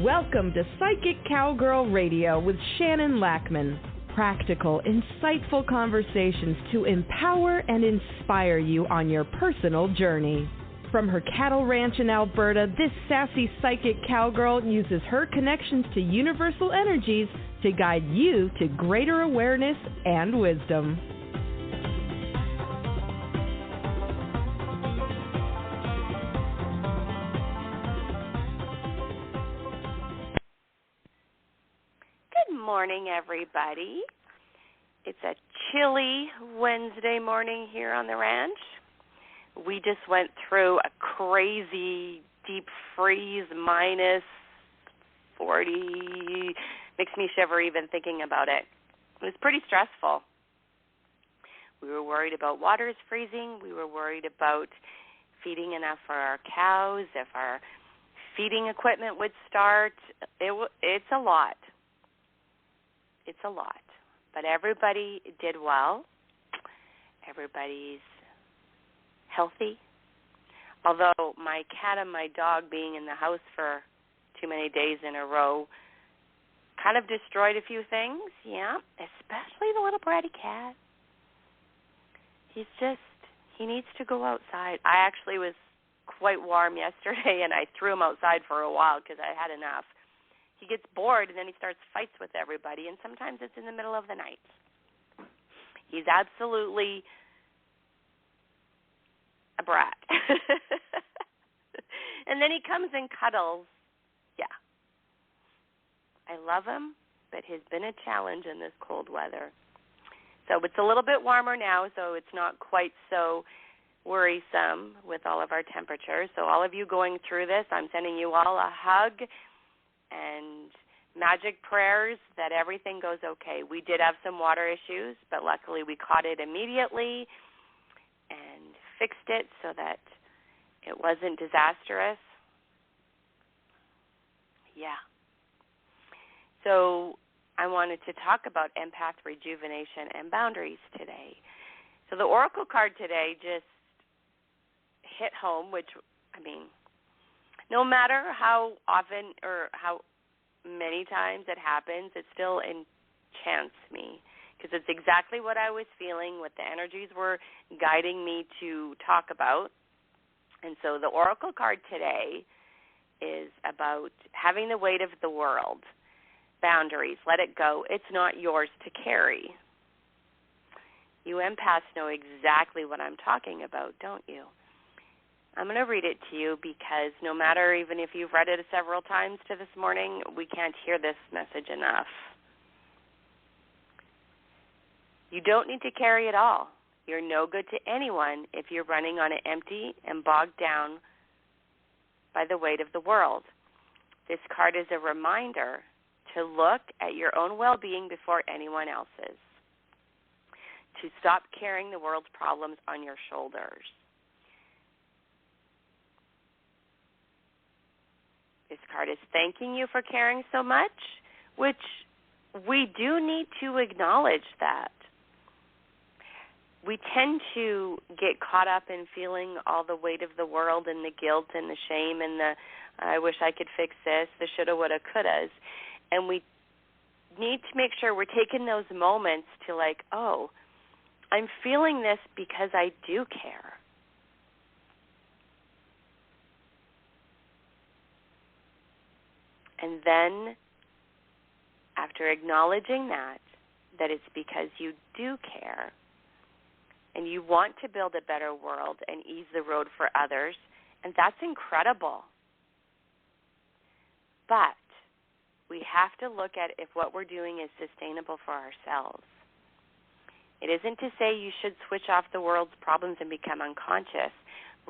Welcome to Psychic Cowgirl Radio with Shannon Lackman. Practical, insightful conversations to empower and inspire you on your personal journey. From her cattle ranch in Alberta, this sassy psychic cowgirl uses her connections to universal energies to guide you to greater awareness and wisdom. Good morning, everybody. It's a chilly Wednesday morning here on the ranch. We just went through a crazy deep freeze, minus 40. Makes me shiver even thinking about it. It was pretty stressful. We were worried about waters freezing. We were worried about feeding enough for our cows, if our feeding equipment would start. It's a lot. It's a lot. But everybody did well. Everybody's healthy. Although my cat and my dog being in the house for too many days in a row kind of destroyed a few things, yeah, especially the little bratty cat. He needs to go outside. I actually was quite warm yesterday, and I threw him outside for a while because I had enough. He gets bored, and then he starts fights with everybody, and sometimes it's in the middle of the night. He's absolutely a brat. And then he comes and cuddles. Yeah. I love him, but he's been a challenge in this cold weather. So it's a little bit warmer now, so it's not quite so worrisome with all of our temperatures. So all of you going through this, I'm sending you all a hug and magic prayers that everything goes okay. We did have some water issues, but luckily we caught it immediately and fixed it so that it wasn't disastrous. Yeah. So I wanted to talk about empath, rejuvenation, and boundaries today. So the oracle card today just hit home, which, I mean, no matter how often or how many times it happens, it still enchants me because it's exactly what I was feeling, what the energies were guiding me to talk about. And so the oracle card today is about having the weight of the world. Boundaries, let it go. It's not yours to carry. You empaths know exactly what I'm talking about, don't you? I'm going to read it to you because no matter, even if you've read it several times to this morning, we can't hear this message enough. You don't need to carry it all. You're no good to anyone if you're running on an empty and bogged down by the weight of the world. This card is a reminder to look at your own well-being before anyone else's, to stop carrying the world's problems on your shoulders. This card is thanking you for caring so much, which we do need to acknowledge that. We tend to get caught up in feeling all the weight of the world and the guilt and the shame and the I wish I could fix this, the shoulda, woulda, couldas. And we need to make sure we're taking those moments to like, oh, I'm feeling this because I do care. And then after acknowledging that it's because you do care and you want to build a better world and ease the road for others, and that's incredible. But we have to look at if what we're doing is sustainable for ourselves. It isn't to say you should switch off the world's problems and become unconscious.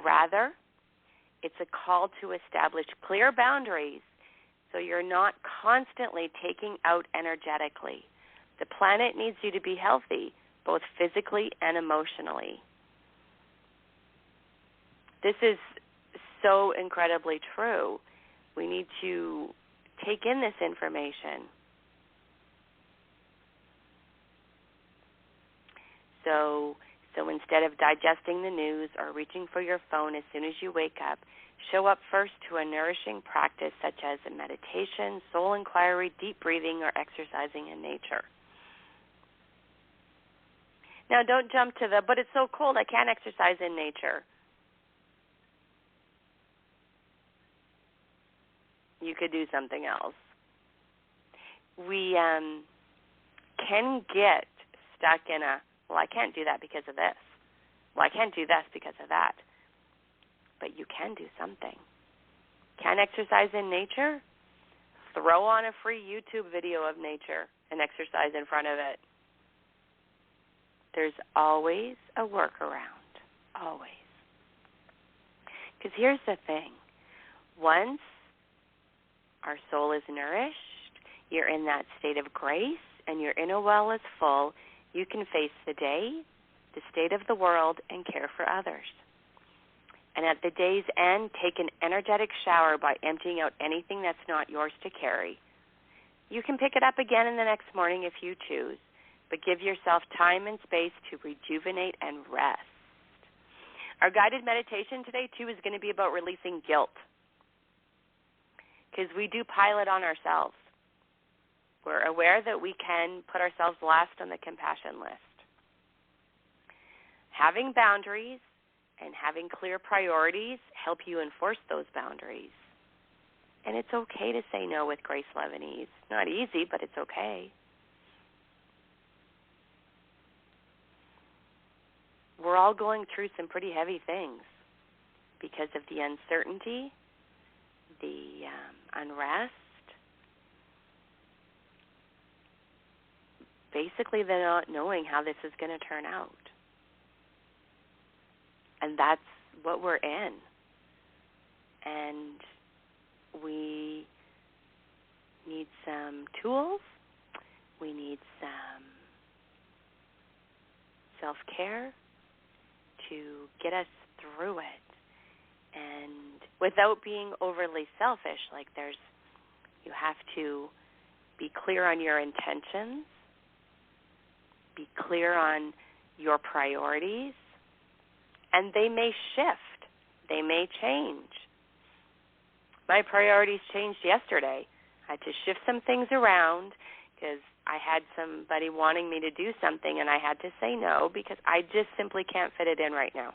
Rather, it's a call to establish clear boundaries so you're not constantly taking out energetically. The planet needs you to be healthy, both physically and emotionally. This is so incredibly true. We need to take in this information. So So instead of digesting the news or reaching for your phone as soon as you wake up, show up first to a nourishing practice such as a meditation, soul inquiry, deep breathing, or exercising in nature. Now don't jump to but it's so cold, I can't exercise in nature. You could do something else. We can get stuck in I can't do that because of this. Well, I can't do this because of that. But you can do something. Can exercise in nature? Throw on a free YouTube video of nature and exercise in front of it. There's always a workaround, always. Because here's the thing. Once our soul is nourished, you're in that state of grace, and your inner well is full, you can face the day, the state of the world, and care for others. And at the day's end, take an energetic shower by emptying out anything that's not yours to carry. You can pick it up again in the next morning if you choose, but give yourself time and space to rejuvenate and rest. Our guided meditation today, too, is going to be about releasing guilt, because we do pile it on ourselves. We're aware that we can put ourselves last on the compassion list. Having boundaries and having clear priorities help you enforce those boundaries. And it's okay to say no with grace, love, and ease. Not easy, but it's okay. We're all going through some pretty heavy things because of the uncertainty, the unrest, basically the not knowing how this is going to turn out. And that's what we're in. And we need some tools. We need some self-care to get us through it. And without being overly selfish, you have to be clear on your intentions, be clear on your priorities, and they may shift. They may change. My priorities changed yesterday. I had to shift some things around because I had somebody wanting me to do something, and I had to say no because I just simply can't fit it in right now.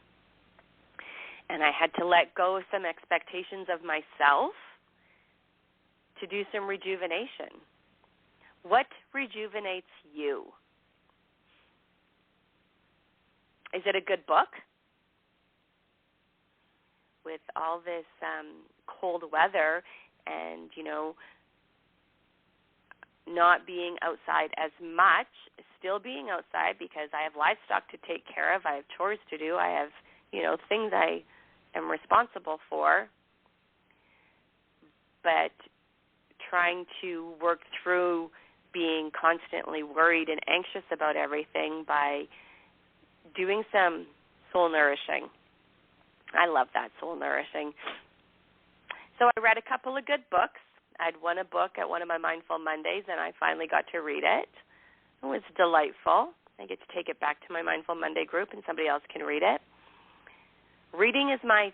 And I had to let go of some expectations of myself to do some rejuvenation. What rejuvenates you? Is it a good book? With all this cold weather and, not being outside as much, still being outside because I have livestock to take care of, I have chores to do, I have, things I am responsible for, but trying to work through being constantly worried and anxious about everything by doing some soul nourishing. I love that, soul nourishing. So I read a couple of good books. I'd won a book at one of my Mindful Mondays, and I finally got to read it. It was delightful. I get to take it back to my Mindful Monday group, and somebody else can read it. Reading is my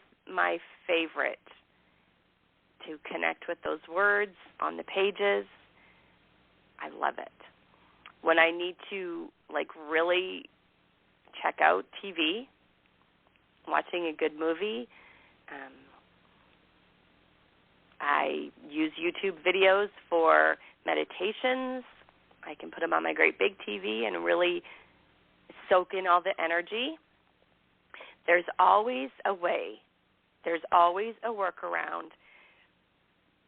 favorite, to connect with those words on the pages. I love it. When I need to, really check out TV, watching a good movie, I use YouTube videos for meditations. I can put them on my great big TV and really soak in all the energy. There's always a way. There's always a workaround.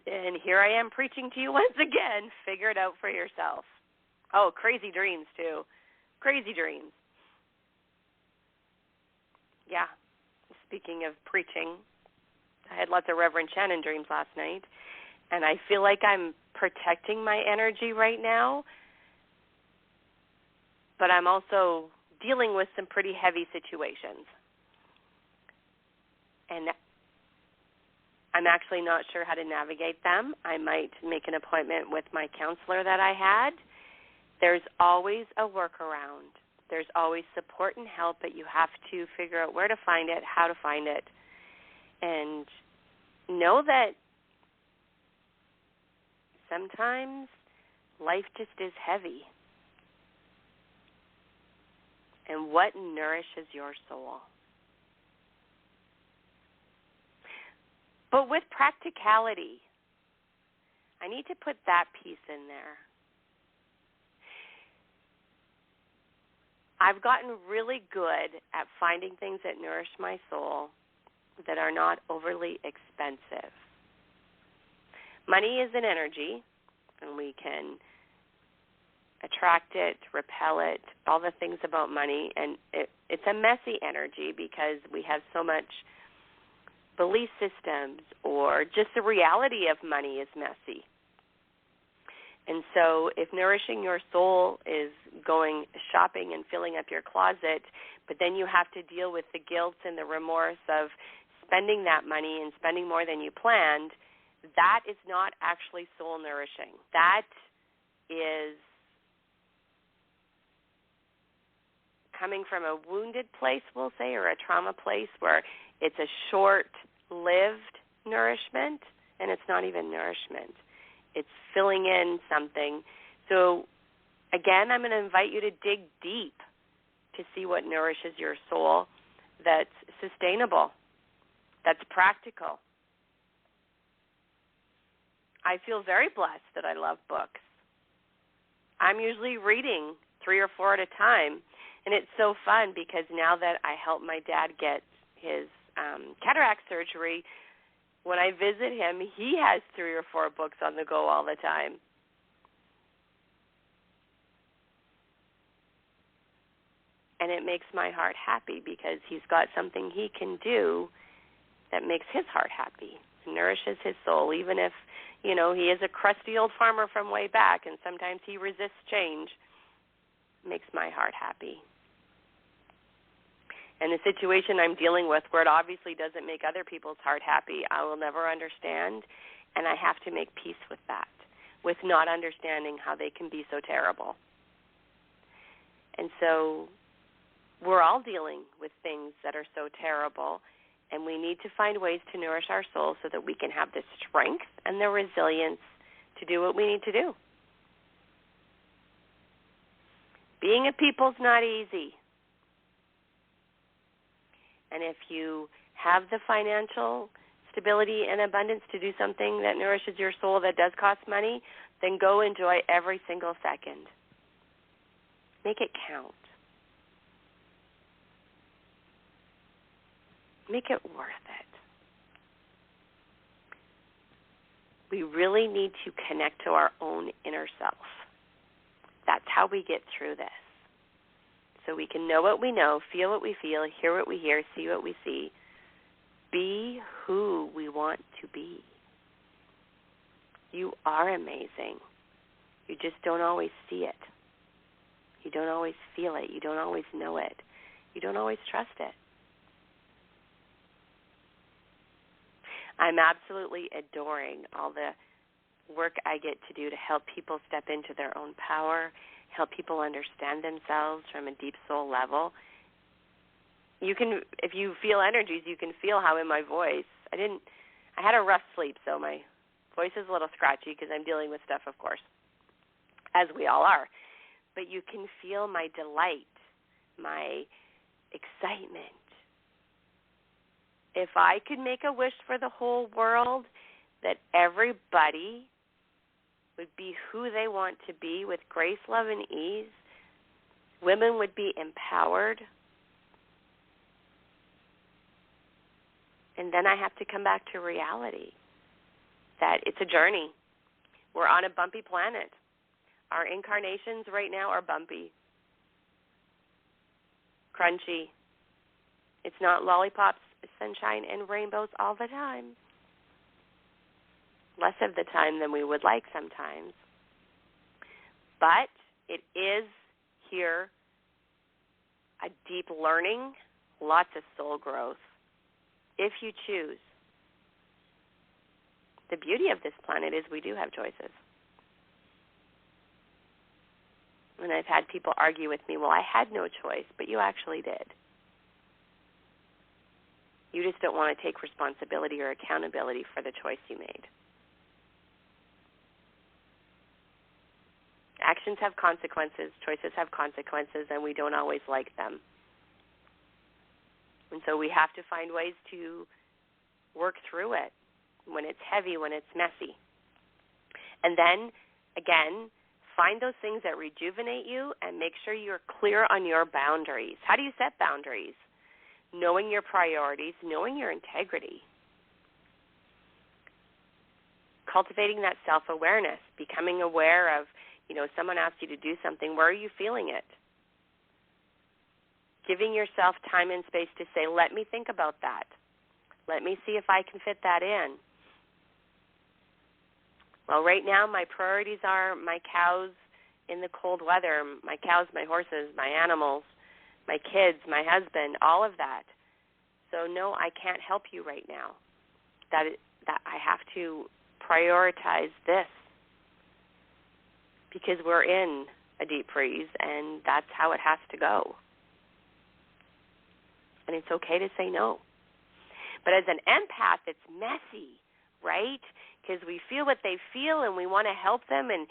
And here I am preaching to you once again. Figure it out for yourself. Oh, crazy dreams, too. Crazy dreams. Yeah. Speaking of preaching, I had lots of Reverend Shannon dreams last night, and I feel like I'm protecting my energy right now, but I'm also dealing with some pretty heavy situations. And I'm actually not sure how to navigate them. I might make an appointment with my counselor that I had. There's always a workaround. There's always support and help, but you have to figure out where to find it, how to find it, and know that sometimes life just is heavy. And what nourishes your soul? But with practicality, I need to put that piece in there. I've gotten really good at finding things that nourish my soul that are not overly expensive. Money is an energy, and we can attract it, repel it, all the things about money, and it's a messy energy because we have so much belief systems, or just the reality of money is messy. And so if nourishing your soul is going shopping and filling up your closet, but then you have to deal with the guilt and the remorse of spending that money and spending more than you planned, that is not actually soul nourishing. That is coming from a wounded place, we'll say, or a trauma place where it's a short-lived nourishment, and it's not even nourishment. It's filling in something. So, again, I'm going to invite you to dig deep to see what nourishes your soul that's sustainable, that's practical. I feel very blessed that I love books. I'm usually reading 3 or 4 at a time, and it's so fun because now that I helped my dad get his cataract surgery, when I visit him, he has 3 or 4 books on the go all the time. And it makes my heart happy because he's got something he can do that makes his heart happy, nourishes his soul, even if, you know, he is a crusty old farmer from way back and sometimes he resists change. Makes my heart happy. And the situation I'm dealing with, where it obviously doesn't make other people's heart happy, I will never understand, and I have to make peace with that, with not understanding how they can be so terrible. And so we're all dealing with things that are so terrible, and we need to find ways to nourish our soul so that we can have the strength and the resilience to do what we need to do. Being a people's not easy. And if you have the financial stability and abundance to do something that nourishes your soul that does cost money, then go enjoy every single second. Make it count. Make it worth it. We really need to connect to our own inner self. That's how we get through this. So we can know what we know, feel what we feel, hear what we hear, see what we see. Be who we want to be. You are amazing. You just don't always see it. You don't always feel it. You don't always know it. You don't always trust it. I'm absolutely adoring all the work I get to do to help people step into their own power, help people understand themselves from a deep soul level. You can, if you feel energies, you can feel how in my voice, I had a rough sleep, so my voice is a little scratchy because I'm dealing with stuff, of course, as we all are. But you can feel my delight, my excitement. If I could make a wish for the whole world that everybody would be who they want to be with grace, love, and ease, women would be empowered, and then I have to come back to reality, that it's a journey. We're on a bumpy planet. Our incarnations right now are bumpy, crunchy. It's not lollipops, sunshine, and rainbows all the time. Less of the time than we would like sometimes. But it is here a deep learning, lots of soul growth, if you choose. The beauty of this planet is we do have choices. And I've had people argue with me, well, I had no choice, but you actually did. You just don't want to take responsibility or accountability for the choice you made. Actions have consequences, choices have consequences, and we don't always like them. And so we have to find ways to work through it when it's heavy, when it's messy. And then, again, find those things that rejuvenate you and make sure you're clear on your boundaries. How do you set boundaries? Knowing your priorities, knowing your integrity. Cultivating that self-awareness, becoming aware of, someone asked you to do something, where are you feeling it? Giving yourself time and space to say, let me think about that. Let me see if I can fit that in. Well, right now my priorities are my cows in the cold weather, my cows, my horses, my animals, my kids, my husband, all of that. So no, I can't help you right now. That I have to prioritize this because we're in a deep freeze, and that's how it has to go. And it's okay to say no. But as an empath, it's messy, right? Because we feel what they feel, and we want to help them, and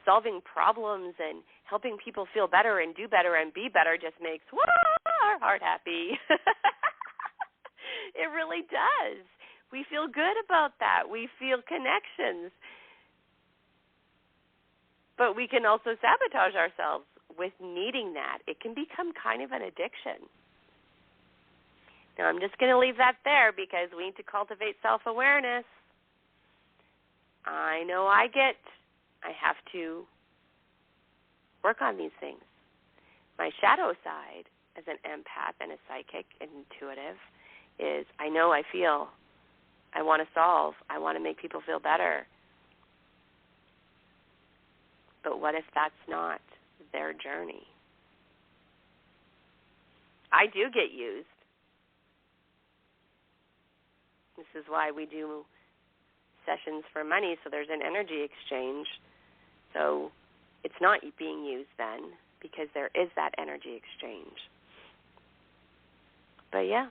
solving problems and helping people feel better and do better and be better just makes our heart happy. It really does. We feel good about that. We feel connections. But we can also sabotage ourselves with needing that. It can become kind of an addiction. Now, I'm just going to leave that there because we need to cultivate self-awareness. I know I have to work on these things. My shadow side as an empath and a psychic and intuitive is I know, I feel, I want to solve, I want to make people feel better. But what if that's not their journey? I do get used. This is why we do sessions for money, so there's an energy exchange. So it's not being used then because there is that energy exchange. But yeah,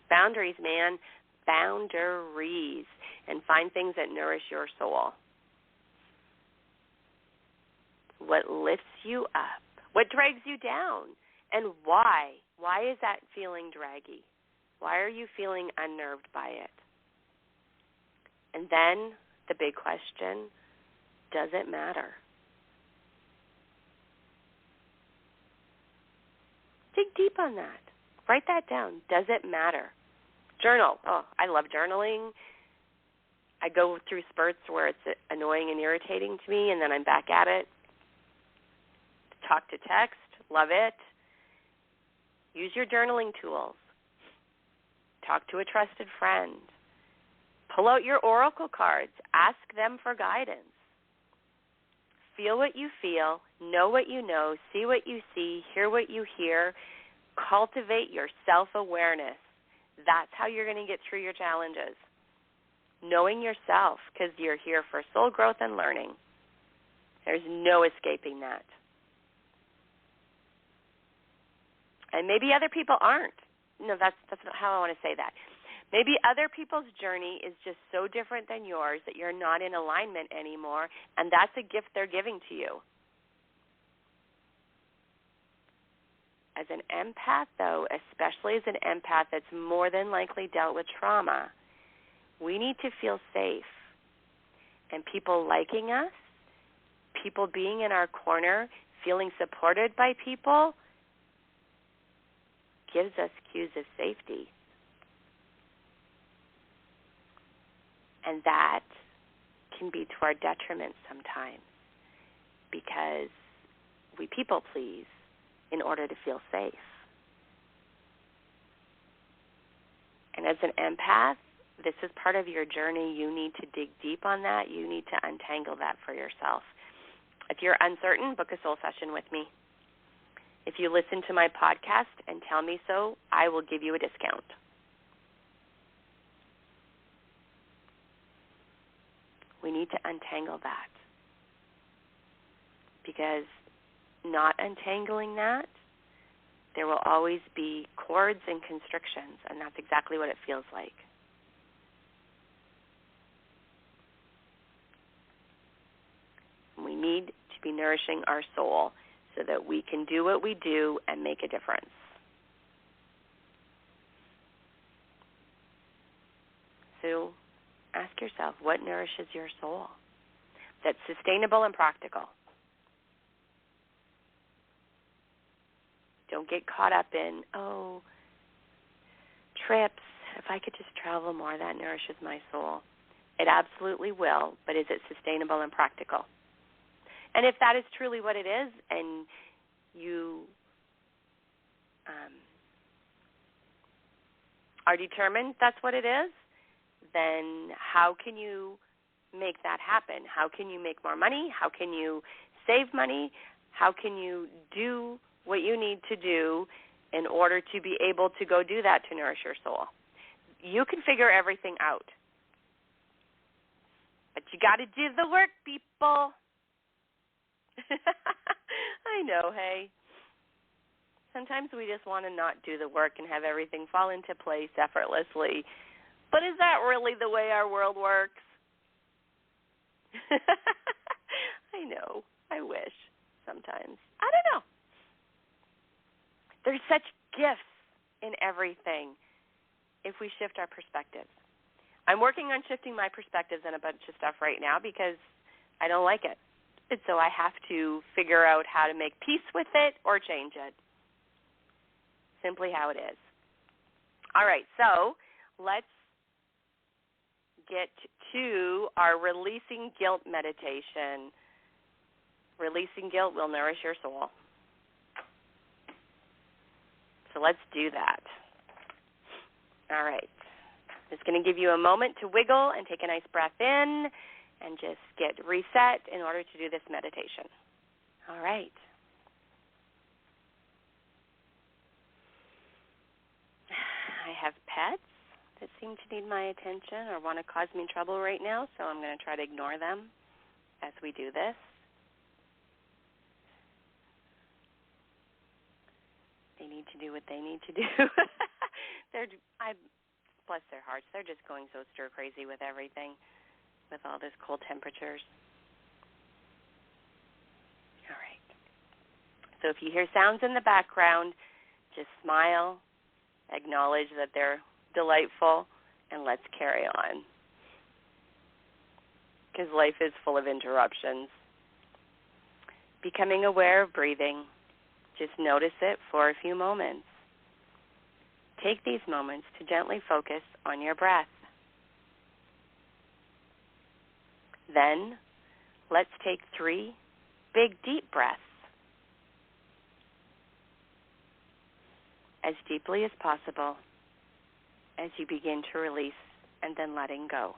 boundaries, man, boundaries, and find things that nourish your soul. What lifts you up? What drags you down? And why? Why is that feeling draggy? Why are you feeling unnerved by it? And then the big question, does it matter? Dig deep on that. Write that down. Does it matter? Journal. Oh, I love journaling. I go through spurts where it's annoying and irritating to me, and then I'm back at it. Talk to text. Love it. Use your journaling tools. Talk to a trusted friend. Pull out your oracle cards. Ask them for guidance. Feel what you feel. Know what you know. See what you see. Hear what you hear. Cultivate your self-awareness. That's how you're going to get through your challenges. Knowing yourself, because you're here for soul growth and learning. There's no escaping that. And maybe other people aren't. No, that's not how I want to say that. Maybe other people's journey is just so different than yours that you're not in alignment anymore, and that's a gift they're giving to you. As an empath, though, especially as an empath that's more than likely dealt with trauma, we need to feel safe. And people liking us, people being in our corner, feeling supported by people, gives us cues of safety. And that can be to our detriment sometimes because we people please in order to feel safe. And as an empath, this is part of your journey. You need to dig deep on that. You need to untangle that for yourself. If you're uncertain, book a soul session with me. If you listen to my podcast and tell me so, I will give you a discount. We need to untangle that. because not untangling that, there will always be cords and constrictions, and that's exactly what it feels like. We need to be nourishing our soul so that we can do what we do and make a difference. So ask yourself, what nourishes your soul that's sustainable and practical? Don't get caught up in, trips. If I could just travel more, that nourishes my soul. It absolutely will, but is it sustainable and practical? And if that is truly what it is, and you are determined that's what it is, then how can you make that happen? How can you make more money? How can you save money? How can you do what you need to do in order to be able to go do that to nourish your soul? You can figure everything out. But you got to do the work, people. I know, hey. Sometimes we just want to not do the work and have everything fall into place effortlessly. But is that really the way our world works? I know. I wish sometimes. I don't know. There's such gifts in everything if we shift our perspectives. I'm working on shifting my perspectives on a bunch of stuff right now because I don't like it. And so I have to figure out how to make peace with it or change it. Simply how it is. All right, so let's get to our releasing guilt meditation. Releasing guilt will nourish your soul. So let's do that. All right. Just going to give you a moment to wiggle and take a nice breath in and just get reset in order to do this meditation. All right. I have pets that seem to need my attention or want to cause me trouble right now, so I'm going to try to ignore them as we do this. They need to do what they need to do. Bless their hearts, they're just going so stir crazy with everything, with all this cold temperatures. All right. So if you hear sounds in the background, just smile, acknowledge that they're delightful, and let's carry on. Because life is full of interruptions. Becoming aware of breathing. Just notice it for a few moments. Take these moments to gently focus on your breath. Then, let's take 3 big, deep breaths. As deeply as possible as you begin to release and then letting go.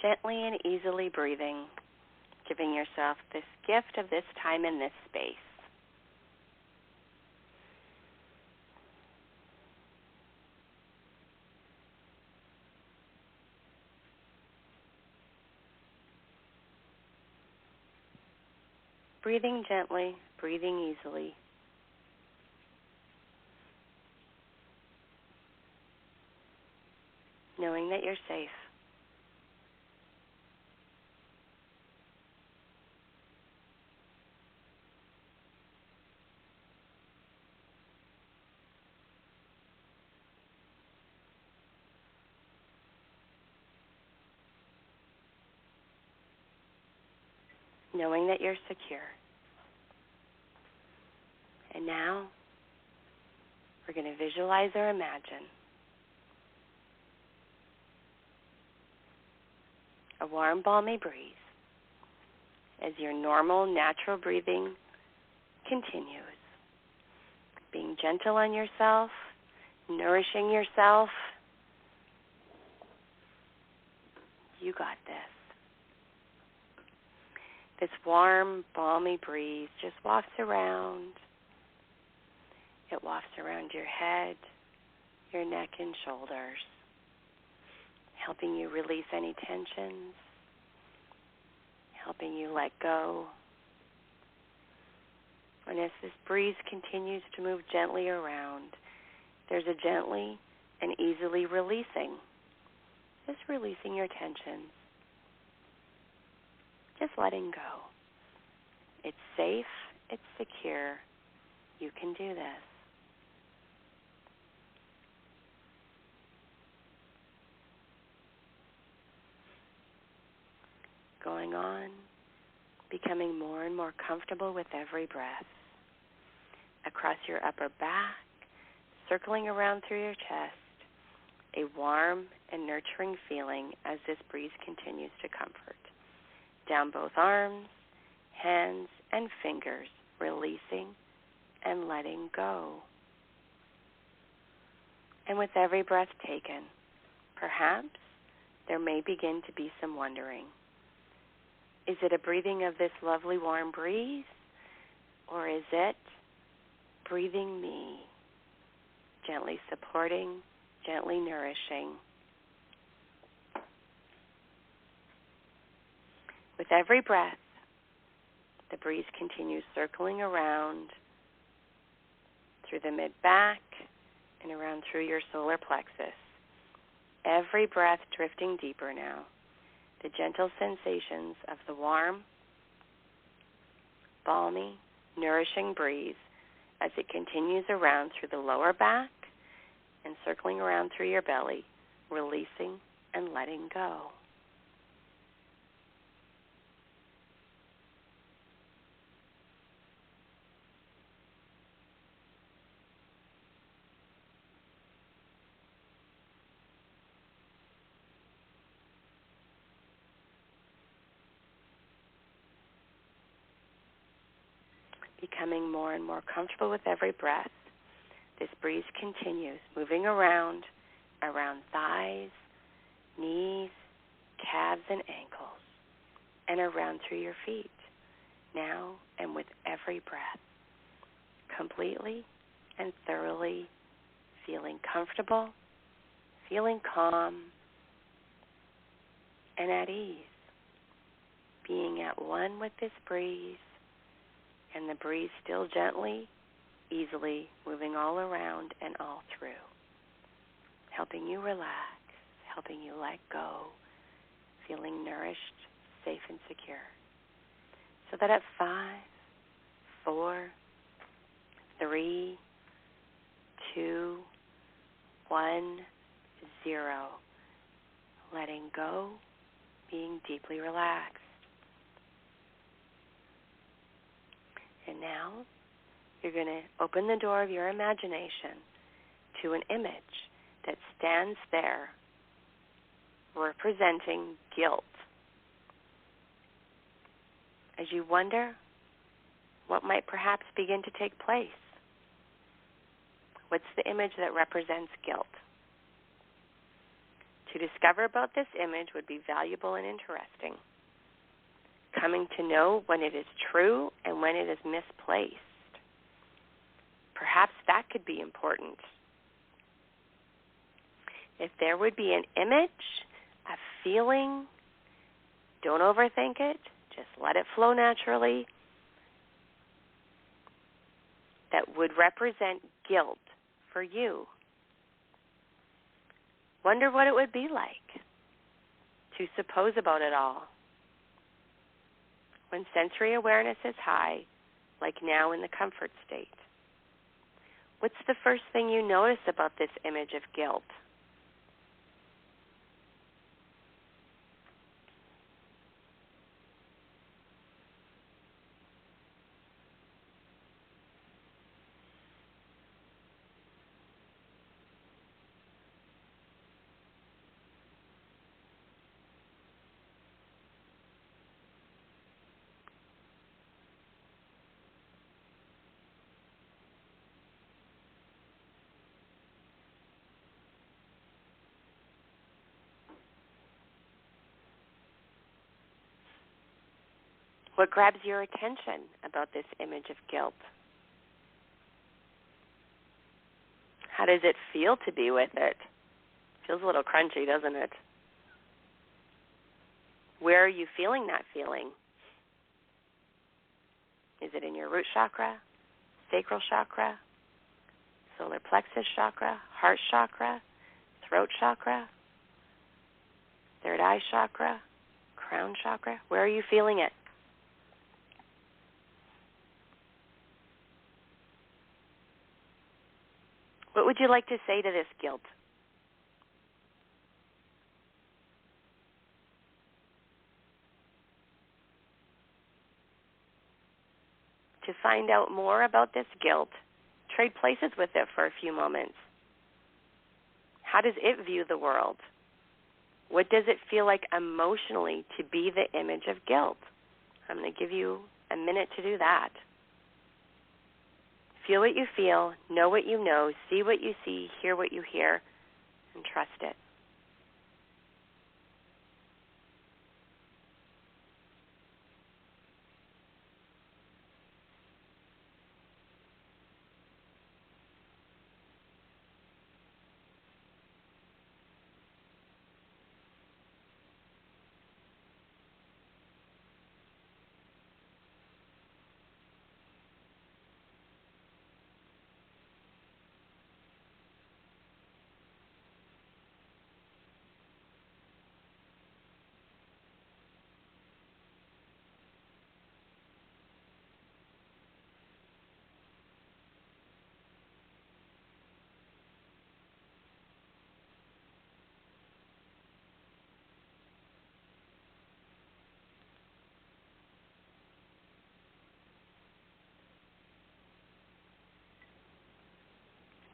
Gently and easily breathing, giving yourself this gift of this time in this space. Breathing gently, breathing easily. Knowing that you're safe. Knowing that you're secure. And now, we're going to visualize or imagine a warm, balmy breeze as your normal, natural breathing continues. Being gentle on yourself, nourishing yourself, you got this. This warm, balmy breeze just wafts around. It wafts around your head, your neck and shoulders, helping you release any tensions, helping you let go. And as this breeze continues to move gently around, there's a gently and easily releasing, just releasing your tensions, just letting go. It's safe, it's secure, you can do this. Going on, becoming more and more comfortable with every breath. Across your upper back, circling around through your chest, a warm and nurturing feeling as this breeze continues to comfort. Down both arms, hands, and fingers, releasing and letting go. And with every breath taken, perhaps there may begin to be some wondering. Is it a breathing of this lovely warm breeze, or is it breathing me, gently supporting, gently nourishing? With every breath, the breeze continues circling around through the mid-back and around through your solar plexus. Every breath drifting deeper now. The gentle sensations of the warm, balmy, nourishing breeze as it continues around through the lower back and circling around through your belly, releasing and letting go. Becoming more and more comfortable with every breath, this breeze continues moving around thighs, knees, calves, and ankles, and around through your feet, now and with every breath, completely and thoroughly feeling comfortable, feeling calm, and at ease, being at one with this breeze, and the breeze still gently, easily moving all around and all through, helping you relax, helping you let go, feeling nourished, safe, and secure. So that at 5, 4, 3, 2, 1, 0, letting go, being deeply relaxed. And now you're going to open the door of your imagination to an image that stands there representing guilt. As you wonder what might perhaps begin to take place, what's the image that represents guilt? To discover about this image would be valuable and interesting. Coming to know when it is true and when it is misplaced. Perhaps that could be important. If there would be an image, a feeling, don't overthink it, just let it flow naturally, that would represent guilt for you. Wonder what it would be like to suppose about it all. When sensory awareness is high, like now in the comfort state. What's the first thing you notice about this image of guilt? What grabs your attention about this image of guilt? How does it feel to be with it? Feels a little crunchy, doesn't it? Where are you feeling that feeling? Is it in your root chakra, sacral chakra, solar plexus chakra, heart chakra, throat chakra, third eye chakra, crown chakra? Where are you feeling it? What would you like to say to this guilt? To find out more about this guilt, trade places with it for a few moments. How does it view the world? What does it feel like emotionally to be the image of guilt? I'm going to give you a minute to do that. Feel what you feel, know what you know, see what you see, hear what you hear, and trust it.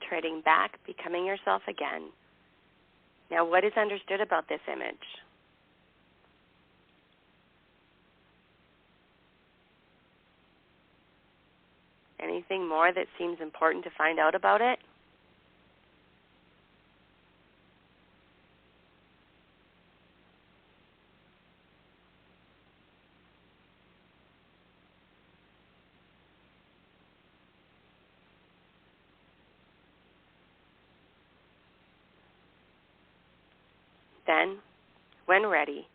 Trading back, becoming yourself again. Now, what is understood about this image? Anything more that seems important to find out about it? Then, when ready,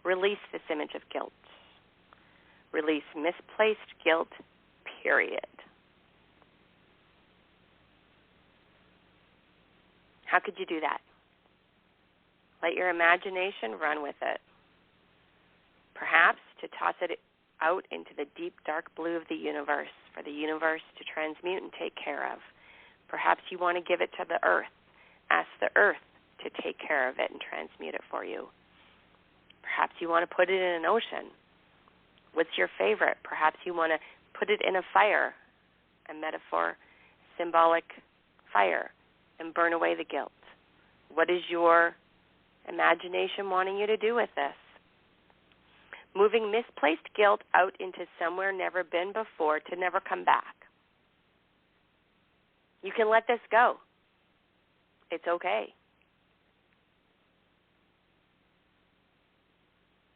release this image of guilt. Release misplaced guilt, period. How could you do that? Let your imagination run with it. Perhaps to toss it out into the deep, dark blue of the universe for the universe to transmute and take care of. Perhaps you want to give it to the earth. Ask the earth to take care of it and transmute it for you. Perhaps you want to put it in an ocean. What's your favorite? Perhaps you want to put it in a fire, a metaphor, symbolic fire, and burn away the guilt. What is your imagination wanting you to do with this? Moving misplaced guilt out into somewhere never been before to never come back. You can let this go. It's okay.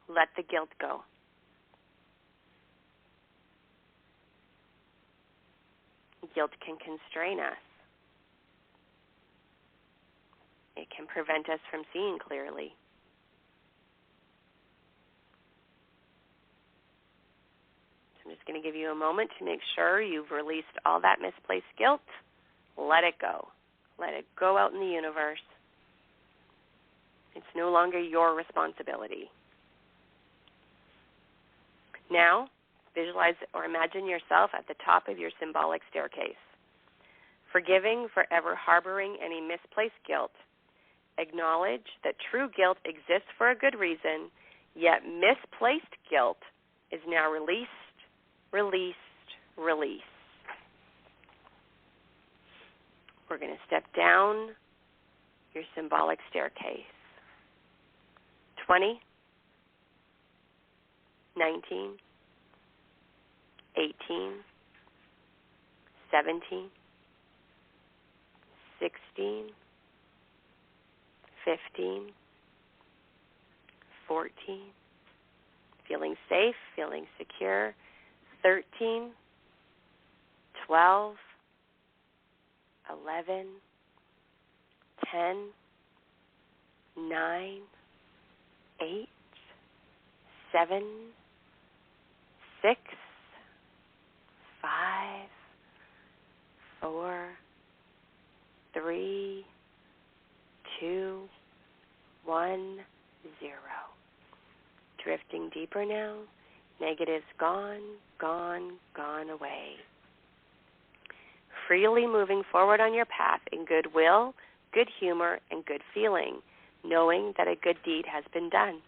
Let the guilt go. Guilt can constrain us. It can prevent us from seeing clearly. So I'm just going to give you a moment to make sure you've released all that misplaced guilt. Let it go. Let it go out in the universe. It's no longer your responsibility. Now, visualize or imagine yourself at the top of your symbolic staircase. Forgiving for ever harboring any misplaced guilt. Acknowledge that true guilt exists for a good reason, yet misplaced guilt is now released, released, released. We're going to step down your symbolic staircase. 20, 19, 18, 17, 16, 15, 14, feeling safe, feeling secure. 13, 12, 11, 10, 9, 8, 7, 6, 5, 4, 3, 2, 1, 0. Drifting deeper now. Negatives gone, gone, gone away. Freely moving forward on your path in goodwill, good humor, and good feeling, knowing that a good deed has been done.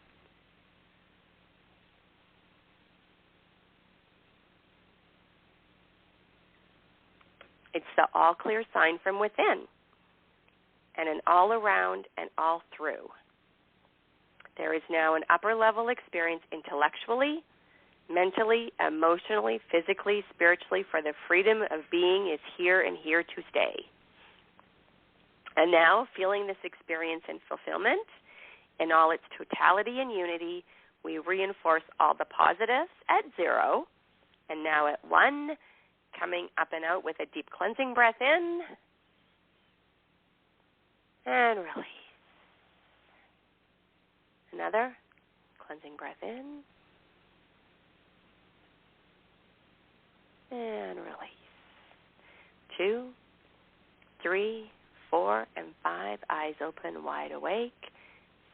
It's the all-clear sign from within, and an all-around and all-through. There is now an upper-level experience intellectually, mentally, emotionally, physically, spiritually, for the freedom of being is here and here to stay. And now, feeling this experience in fulfillment, in all its totality and unity, we reinforce all the positives at 0, and now at 1, coming up and out with a deep cleansing breath in, and release. Another cleansing breath in, and release. 2, 3, 4, and 5. Eyes open, wide awake.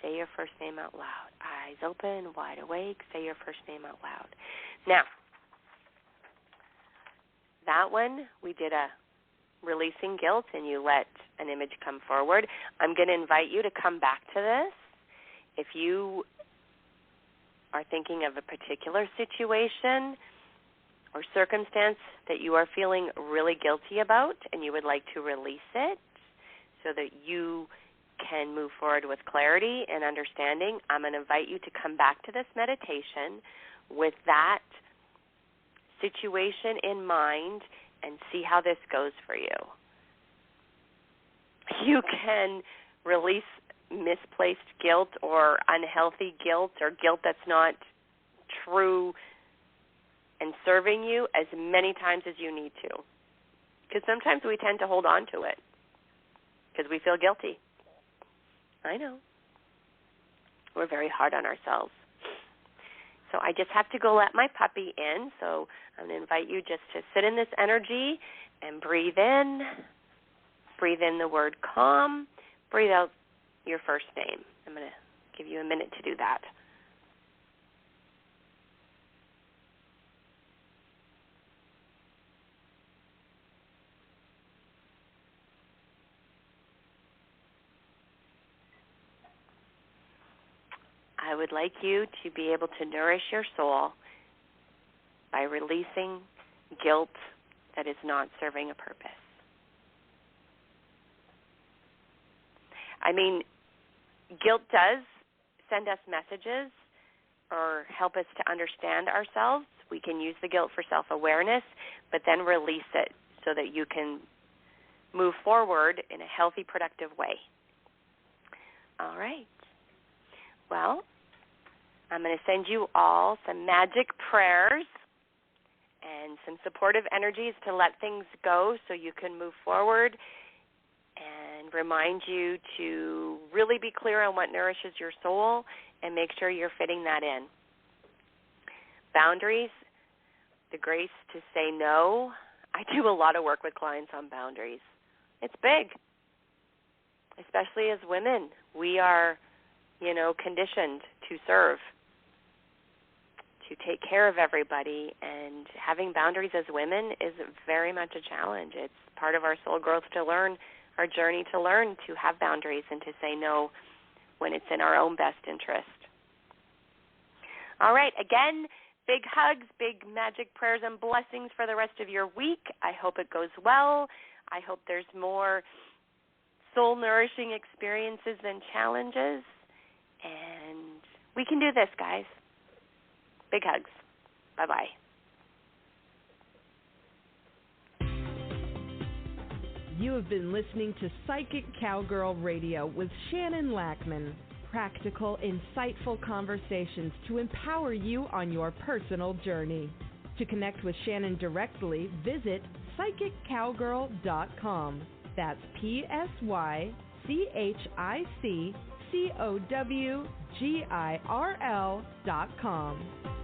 Say your first name out loud. Eyes open, wide awake. Say your first name out loud. Now, that one, we did a releasing guilt, and you let an image come forward. I'm going to invite you to come back to this. If you are thinking of a particular situation or circumstance that you are feeling really guilty about and you would like to release it so that you can move forward with clarity and understanding, I'm going to invite you to come back to this meditation with that situation in mind and see how this goes for you. You can release misplaced guilt or unhealthy guilt or guilt that's not true and serving you as many times as you need to. Because sometimes we tend to hold on to it because we feel guilty. I know. We're very hard on ourselves. So I just have to go let my puppy in. So I'm going to invite you just to sit in this energy and breathe in. Breathe in the word calm. Breathe out your first name. I'm going to give you a minute to do that. I would like you to be able to nourish your soul by releasing guilt that is not serving a purpose. I mean, guilt does send us messages or help us to understand ourselves. We can use the guilt for self-awareness, but then release it so that you can move forward in a healthy, productive way. All right. Well, I'm going to send you all some magic prayers and some supportive energies to let things go so you can move forward, and remind you to really be clear on what nourishes your soul and make sure you're fitting that in. Boundaries, the grace to say no. I do a lot of work with clients on boundaries. It's big, especially as women. We are, conditioned to serve, to take care of everybody, and having boundaries as women is very much a challenge. It's part of our soul growth to learn, our journey to learn to have boundaries and to say no when it's in our own best interest. All right, again, big hugs, big magic prayers and blessings for the rest of your week. I hope it goes well. I hope there's more soul-nourishing experiences than challenges. And we can do this, guys. Big hugs. Bye-bye. You have been listening to Psychic Cowgirl Radio with Shannon Lackman. practical, insightful conversations to empower you on your personal journey. To connect with Shannon directly, visit psychiccowgirl.com. That's PsychiccCowgirl.com.